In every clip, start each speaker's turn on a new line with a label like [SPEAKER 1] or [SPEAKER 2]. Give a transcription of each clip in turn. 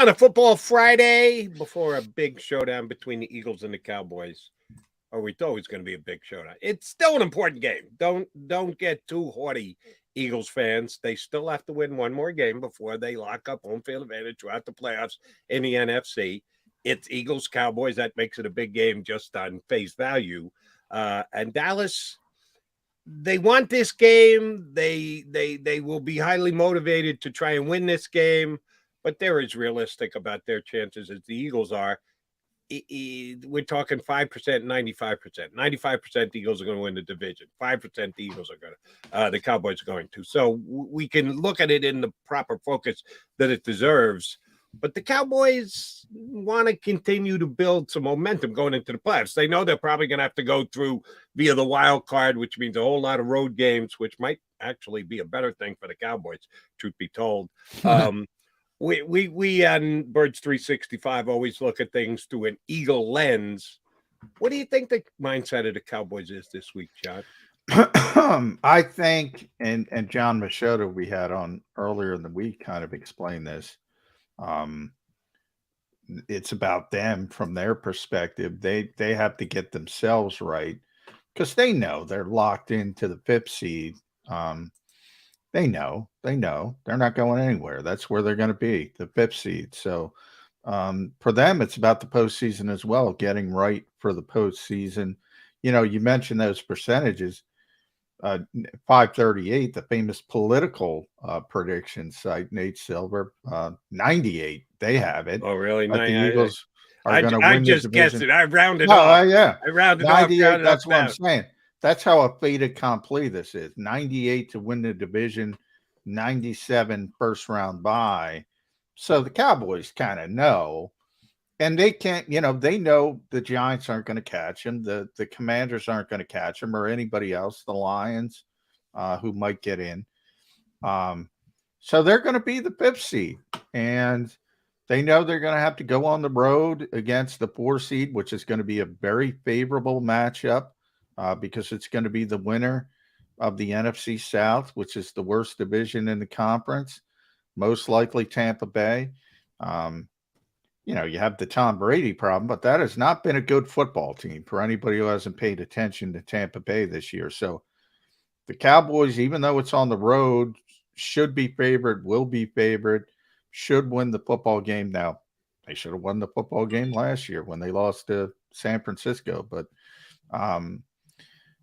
[SPEAKER 1] On a football Friday before a big showdown between the Eagles and the Cowboys. Or we thought it was going to be a big showdown. It's still an important game. Don't get too haughty, Eagles fans. They still have to win one more game before they lock up home field advantage throughout the playoffs in the NFC. It's Eagles Cowboys. That makes it a big game just on face value. And Dallas, they want this game. They will be highly motivated to try and win this game, but they're as realistic about their chances as the Eagles are. We're talking 5%, 95%. 95% the Eagles are going to win the division. 5% the Eagles are going to, the Cowboys are going to. So we can look at it in the proper focus that it deserves. But the Cowboys want to continue to build some momentum going into the playoffs. They know they're probably going to have to go through via the wild card, which means a whole lot of road games, which might actually be a better thing for the Cowboys, truth be told. We on Birds 365 always look at things through an Eagle lens. What do you think the mindset of the Cowboys is this week, John?
[SPEAKER 2] I think, and John Machota we had on earlier in the week kind of explained this. It's about them from their perspective. They have to get themselves right because they know they're locked into the fifth seed. They know they're not going anywhere. That's where they're going to be, the fifth seed. So for them, it's about the postseason as well, getting right for the postseason. You know, you mentioned those percentages. 538, the famous political prediction site, Nate Silver, 98. They have it.
[SPEAKER 1] Oh, really?
[SPEAKER 2] The Eagles are going to
[SPEAKER 1] I
[SPEAKER 2] win
[SPEAKER 1] just
[SPEAKER 2] the division.
[SPEAKER 1] guessed it. I rounded off.
[SPEAKER 2] Yeah.
[SPEAKER 1] I rounded
[SPEAKER 2] 98,
[SPEAKER 1] off.
[SPEAKER 2] that's what I'm saying. That's how a fait accompli this is. 98 to win the division, 97 first round bye. So the Cowboys kind of know. And they can't, they know the Giants aren't going to catch him. The Commanders aren't going to catch him or anybody else, the Lions, who might get in. So they're going to be the fifth seed. And they know they're going to have to go on the road against the 4 seed, which is going to be a very favorable matchup because it's going to be the winner of the NFC South, which is the worst division in the conference, most likely Tampa Bay. You have the Tom Brady problem, but that has not been a good football team for anybody who hasn't paid attention to Tampa Bay this year. So the Cowboys, even though it's on the road, should be favored, will be favored, should win the football game. Now, they should have won the football game last year when they lost to San Francisco, but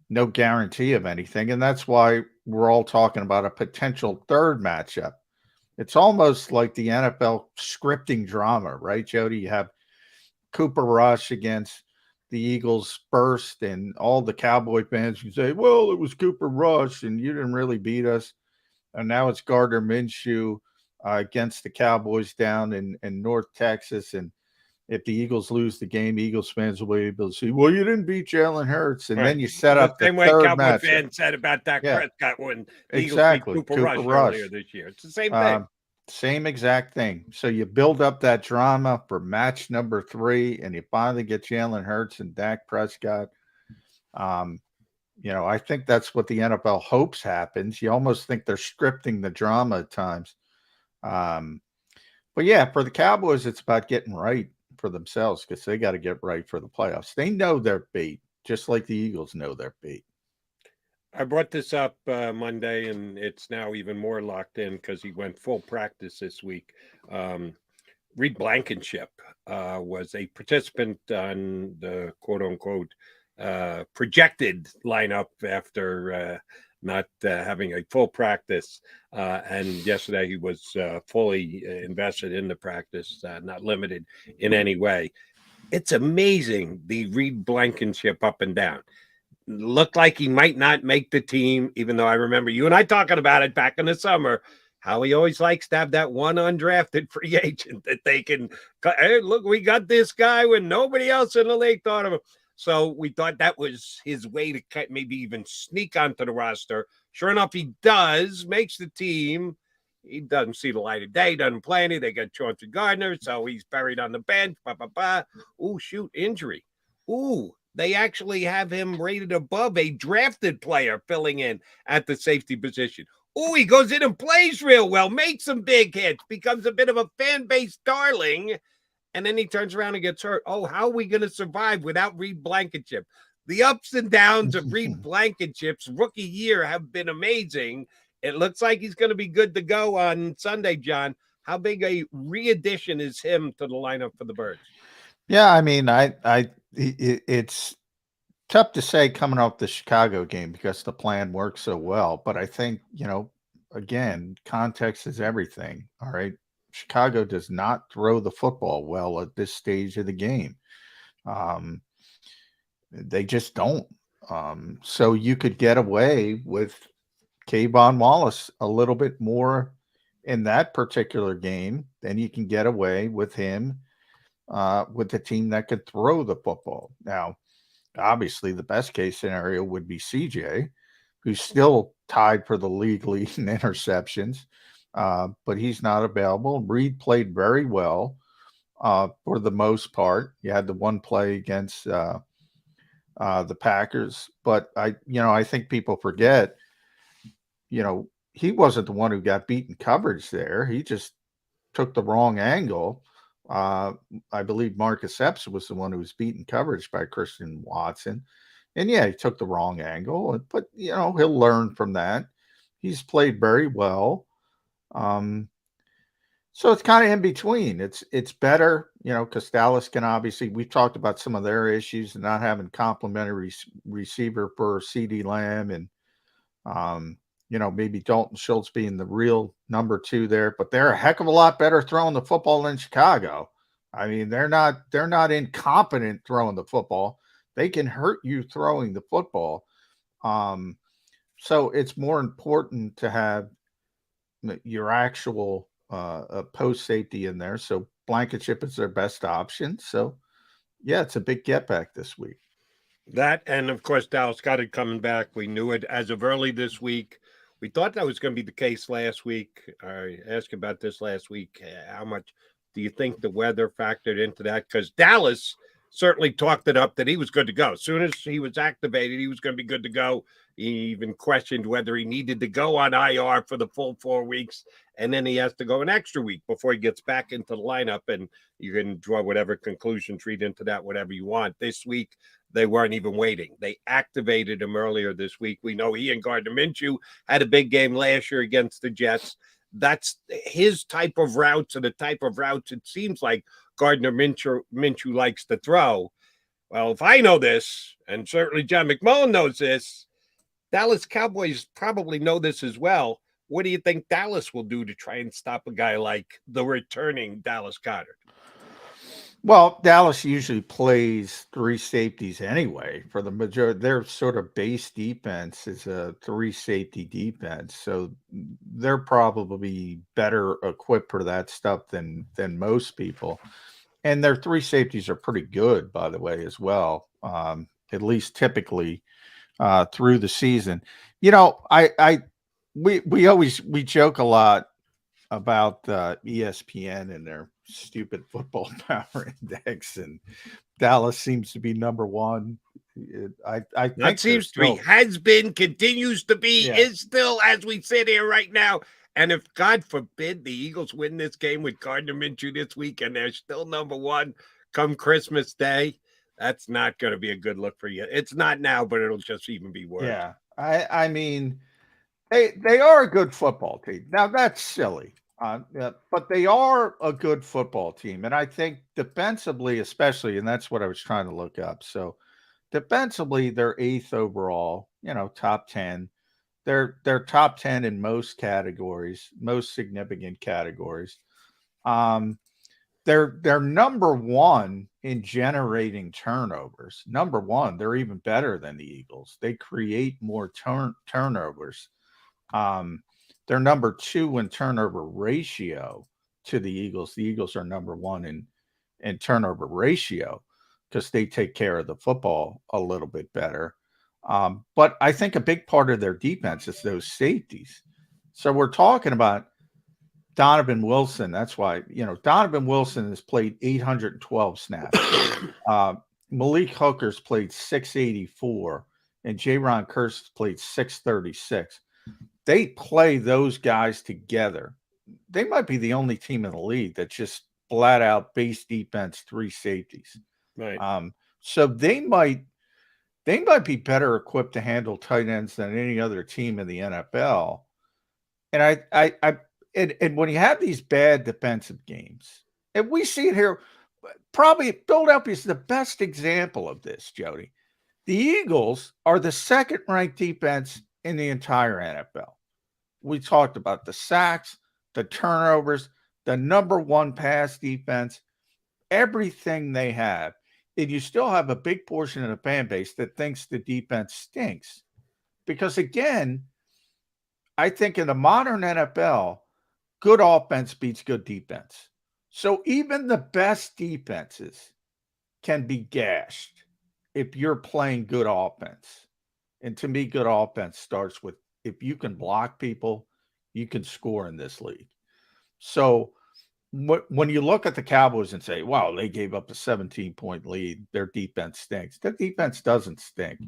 [SPEAKER 2] no guarantee of anything. And that's why we're all talking about a potential third matchup. It's almost like the NFL scripting drama, right, Jody? You have Cooper Rush against the Eagles first, and all the Cowboy fans can say, well, it was Cooper Rush, and you didn't really beat us. And now it's Gardner Minshew against the Cowboys down in North Texas. And if the Eagles lose the game, Eagles fans will be able to say, well, you didn't beat Jalen Hurts. And then you set up the
[SPEAKER 1] same way
[SPEAKER 2] third
[SPEAKER 1] Cowboy
[SPEAKER 2] matchup.
[SPEAKER 1] fans said about Dak Prescott when the Eagles beat Cooper Rush earlier this year. It's the same thing.
[SPEAKER 2] Same exact thing. So you build up that drama for match number 3, and you finally get Jalen Hurts and Dak Prescott. I think that's what the NFL hopes happens. You almost think they're scripting the drama at times. But yeah, for the Cowboys, it's about getting right for themselves because they got to get right for the playoffs. They know their bait, just like the Eagles know their bait.
[SPEAKER 1] I brought this up Monday, and it's now even more locked in because he went full practice this week. Reed Blankenship was a participant on the quote-unquote projected lineup after not having a full practice. And yesterday he was fully invested in the practice, not limited in any way. It's amazing, the Reed Blankenship up and down. Looked like he might not make the team, even though I remember you and I talking about it back in the summer, how he always likes to have that one undrafted free agent that they can, hey, look, we got this guy when nobody else in the league thought of him. So we thought that was his way to maybe even sneak onto the roster. Sure enough, he does, makes the team. He doesn't see the light of day, doesn't play any. They got Chauncey Gardner, so he's buried on the bench. Ooh, shoot, injury. Ooh. They actually have him rated above a drafted player filling in at the safety position. Oh, he goes in and plays real well, makes some big hits, becomes a bit of a fan base darling, and then he turns around and gets hurt. Oh, how are we going to survive without Reed Blankenship? The ups and downs of Reed Blankenship's rookie year have been amazing. It looks like he's going to be good to go on Sunday, John. How big a re-addition is him to the lineup for the Birds?
[SPEAKER 2] Yeah, I mean, it's tough to say coming off the Chicago game because the plan worked so well. But I think, again, context is everything. All right. Chicago does not throw the football well at this stage of the game. They just don't. So you could get away with Kayvon Wallace a little bit more in that particular game than you can get away with him with a team that could throw the football. Now, obviously, the best case scenario would be CJ, who's still tied for the league lead in interceptions, but he's not available. Reed played very well for the most part. You had the one play against the Packers, but I think people forget, he wasn't the one who got beaten coverage there. He just took the wrong angle. I believe Marcus Epps was the one who was beaten coverage by Christian Watson. And yeah, he took the wrong angle, but he'll learn from that. He's played very well. So it's kind of in between. It's better, because Dallas can obviously, we've talked about some of their issues and not having complimentary receiver for CeeDee Lamb and maybe Dalton Schultz being the real number 2 there, but they're a heck of a lot better throwing the football than Chicago. I mean, they're not incompetent throwing the football. They can hurt you throwing the football. So it's more important to have your actual post safety in there. So Blankenship is their best option. So yeah, it's a big get back this week.
[SPEAKER 1] That, and of course, Dallas Goedert coming back. We knew it as of early this week. We thought that was going to be the case last week. I asked you about this last week. How much do you think the weather factored into that? Because Dallas certainly talked it up that he was good to go. As soon as he was activated, he was going to be good to go. He even questioned whether he needed to go on IR for the full 4 weeks, and then he has to go an extra week before he gets back into the lineup, and you can draw whatever conclusions, read into that, whatever you want. This week, they weren't even waiting. They activated him earlier this week. We know he and Gardner Minshew had a big game last year against the Jets. That's his type of routes, and the type of routes it seems like Gardner Minshew likes to throw. Well, if I know this, and certainly John McMullen knows this, Dallas Cowboys probably know this as well. What do you think Dallas will do to try and stop a guy like the returning Dallas Goedert?
[SPEAKER 2] Well, Dallas usually plays 3 safeties anyway. For the majority, their sort of base defense is a 3 safety defense, so they're probably better equipped for that stuff than most people. And their 3 safeties are pretty good, by the way, as well. At least typically through the season. We joke a lot about ESPN and their stupid football power index, and Dallas seems to be number 1. I think
[SPEAKER 1] that seems to be, has been, continues to be, is still, as we sit here right now. And if, God forbid, the Eagles win this game with Gardner Minshew this week and they're still number 1 come Christmas Day, that's not going to be a good look for you. It's not now, but it'll just even be worse.
[SPEAKER 2] Yeah, I mean, they are a good football team. Now, that's silly, but they are a good football team. And I think defensively, especially, and that's what I was trying to look up. So defensively, they're 8th overall, top 10. They're top 10 in most categories, most significant categories. They're number 1 in generating turnovers. Number 1, they're even better than the Eagles. They create more turnovers. They're number 2 in turnover ratio to the Eagles. The Eagles are number 1 in turnover ratio because they take care of the football a little bit better. But I think a big part of their defense is those safeties. So we're talking about Donovan Wilson. That's why, Donovan Wilson has played 812 snaps. Malik Hooker's played 684, and Jaron Kearse played 636. they play those guys together. They might be the only team in the league that's just flat out base defense, 3 safeties.
[SPEAKER 1] Right.
[SPEAKER 2] So they might be better equipped to handle tight ends than any other team in the NFL. And and when you have these bad defensive games, and we see it here, probably Philadelphia is the best example of this, Jody. The Eagles are the second ranked defense in the entire NFL. We talked about the sacks, the turnovers, the number 1 pass defense, everything they have. And you still have a big portion of the fan base that thinks the defense stinks. Because again, I think in the modern NFL, good offense beats good defense. So even the best defenses can be gashed if you're playing good offense. And to me, good offense starts with if you can block people, you can score in this league. So when you look at the Cowboys and say, wow, they gave up a 17-point lead, their defense stinks. Their defense doesn't stink.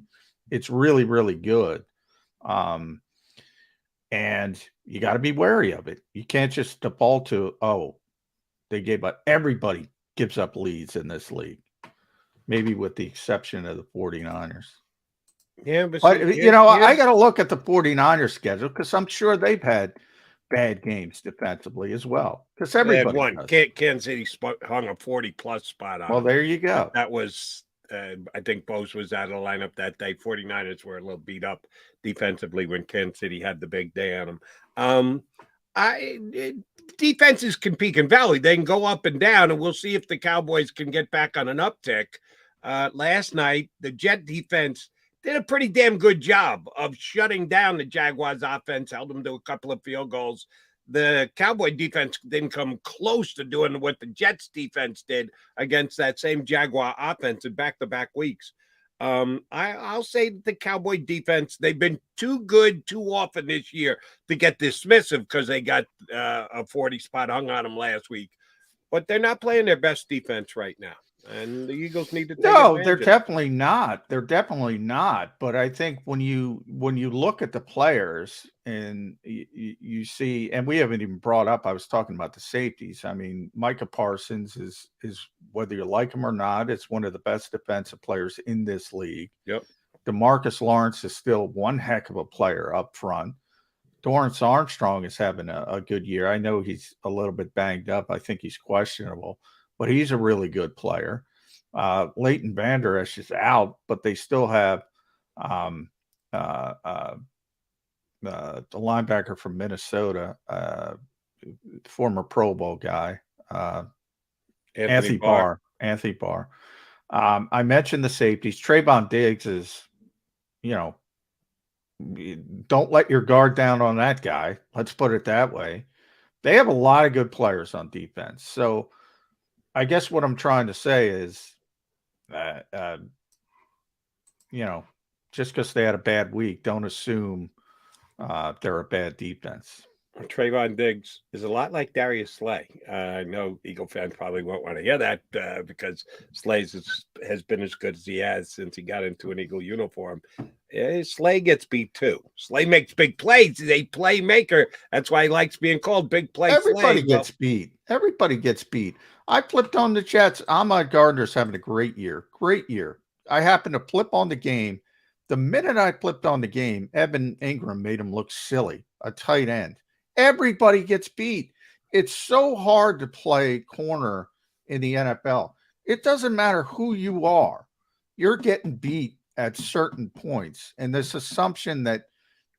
[SPEAKER 2] It's really, really good. And you got to be wary of it. You can't just default to, oh, they gave up. Everybody gives up leads in this league, maybe with the exception of the 49ers.
[SPEAKER 1] Yeah, but
[SPEAKER 2] I got to look at the 49ers schedule because I'm sure they've had bad games defensively as well. Because everybody
[SPEAKER 1] had one. Kansas City hung a 40-plus spot on.
[SPEAKER 2] Well, there you go.
[SPEAKER 1] That was, I think Bose was out of the lineup that day. 49ers were a little beat up defensively when Kansas City had the big day on them. Defenses can peak and valley. They can go up and down, and we'll see if the Cowboys can get back on an uptick. Last night, the Jet defense did a pretty damn good job of shutting down the Jaguars offense, held them to a couple of field goals. The Cowboy defense didn't come close to doing what the Jets defense did against that same Jaguar offense in back-to-back weeks. I'll say the Cowboy defense, they've been too good too often this year to get dismissive because they got a 40 spot hung on them last week. But they're not playing their best defense right now. And the Eagles need to take advantage.
[SPEAKER 2] They're definitely not. They're definitely not. But I think when you look at the players and you see, and we haven't even brought up, I was talking about the safeties. I mean, Micah Parsons is whether you like him or not, it's one of the best defensive players in this league.
[SPEAKER 1] Yep.
[SPEAKER 2] DeMarcus Lawrence is still one heck of a player up front. Dorrance Armstrong is having a good year. I know he's a little bit banged up. I think he's questionable, but he's a really good player. Leighton Vander Esch is out, but they still have the linebacker from Minnesota, former Pro Bowl guy, Anthony Barr. Anthony Barr. I mentioned the safeties. Trayvon Diggs is, don't let your guard down on that guy. Let's put it that way. They have a lot of good players on defense. So I guess what I'm trying to say is, just because they had a bad week, don't assume they're a bad defense.
[SPEAKER 1] Trayvon Diggs is a lot like Darius Slay. I know Eagle fans probably won't want to hear that because Slay has been as good as he has since he got into an Eagle uniform. Slay gets beat too. Slay makes big plays. He's a playmaker. That's why he likes being called Big Play
[SPEAKER 2] Everybody
[SPEAKER 1] Slay.
[SPEAKER 2] Gets beat. Everybody gets beat. I flipped on the Jets. Ahmad Gardner's having a great year. Great year. I happened to flip on the game. The minute I flipped on the game, Evan Ingram made him look silly, a tight end. Everybody gets beat. It's so hard to play corner in the NFL. It doesn't matter who you are. You're getting beat at certain points. And this assumption that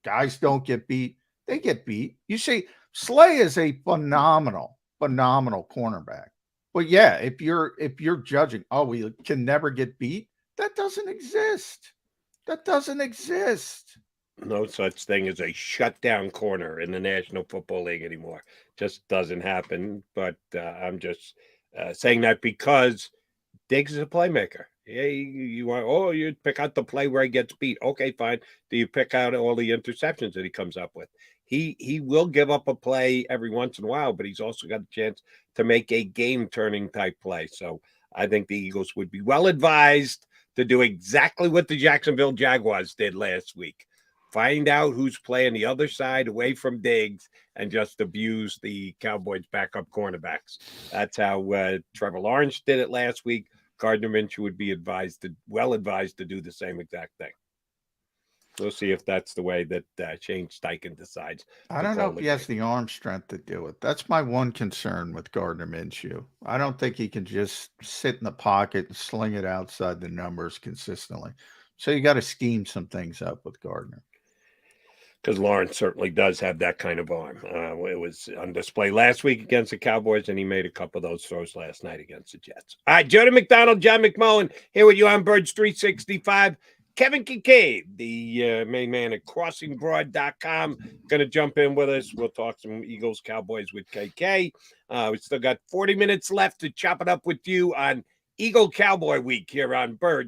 [SPEAKER 2] guys don't get beat, they get beat. You see, Slay is a phenomenal cornerback. But yeah, if you're judging, we can never get beat, that doesn't exist. That doesn't exist.
[SPEAKER 1] No such thing as a shutdown corner in the National Football League anymore. Just doesn't happen. But I'm just saying that because Diggs is a playmaker. Yeah, you pick out the play where he gets beat. Okay, fine. Do you pick out all the interceptions that he comes up with? He will give up a play every once in a while, but he's also got a chance to make a game-turning type play. So I think the Eagles would be well advised to do exactly what the Jacksonville Jaguars did last week. find out who's playing the other side away from Diggs and just abuse the Cowboys' backup cornerbacks. That's how Trevor Lawrence did it last week. Gardner Minshew would be well advised to do the same exact thing. We'll see if that's the way that Shane Steichen decides.
[SPEAKER 2] I don't know if he has the arm strength to do it. That's my one concern with Gardner Minshew. I don't think he can just sit in the pocket and sling it outside the numbers consistently. So you got to scheme some things up with Gardner.
[SPEAKER 1] Because Lawrence certainly does have that kind of arm. It was on display last week against the Cowboys, and he made a couple of those throws last night against the Jets. All right, Jody McDonald, John McMullen, here with you on Birds 365. Kevin Kincaid, the main man at crossingbroad.com, going to jump in with us. We'll talk some Eagles Cowboys with KK. We still got 40 minutes left to chop it up with you on Eagle Cowboy Week here on Birds